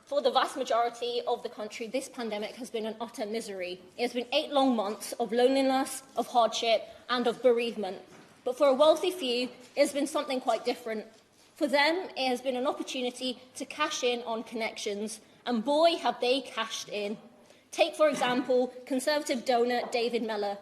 For the vast majority of the country, this pandemic has been an utter misery. It has been 8 long months of loneliness, of hardship, and of bereavement. But for a wealthy few, it has been something quite different. For them, it has been an opportunity to cash in on connections, and boy, have they cashed in. Take, for example, Conservative donor David Mellor,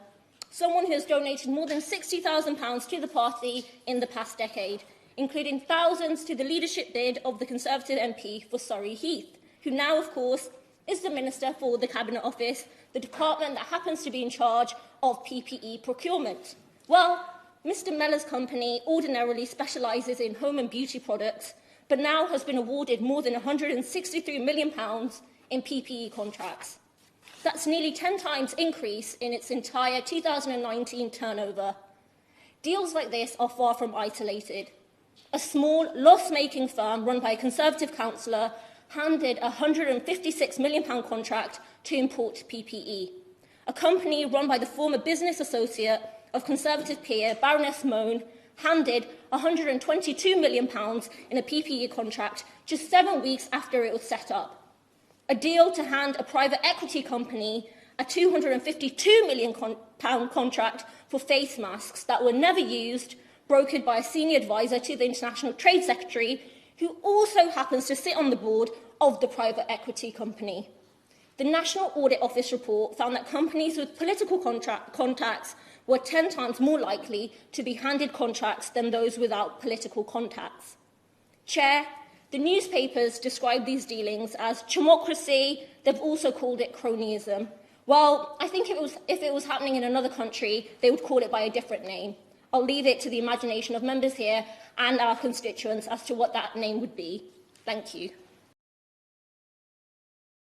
someone who has donated more than £60,000 to the party in the past decade, including thousands to the leadership bid of the Conservative MP for Surrey Heath, who now, of course, is the Minister for the Cabinet Office, the department that happens to be in charge of PPE procurement. Well, Mr Mellor's company ordinarily specialises in home and beauty products, but now has been awarded more than £163 million in PPE contracts. That's nearly 10 times increase in its entire 2019 turnover. Deals like this are far from isolated. A small, loss-making firm run by a Conservative councillor handed a £156 million contract to import PPE. A company run by the former business associate of Conservative peer Baroness Moan handed £122 million in a PPE contract just 7 weeks after it was set up. A deal to hand a private equity company a £252 million contract for face masks that were never used, brokered by a senior advisor to the International Trade Secretary, who also happens to sit on the board of the private equity company. The National Audit Office report found that companies with political contacts were 10 times more likely to be handed contracts than those without political contacts. Chair, the newspapers describe these dealings as chimocracy. They've also called it cronyism. Well, I think if it was happening in another country, they would call it by a different name. I'll leave it to the imagination of members here and our constituents as to what that name would be. Thank you.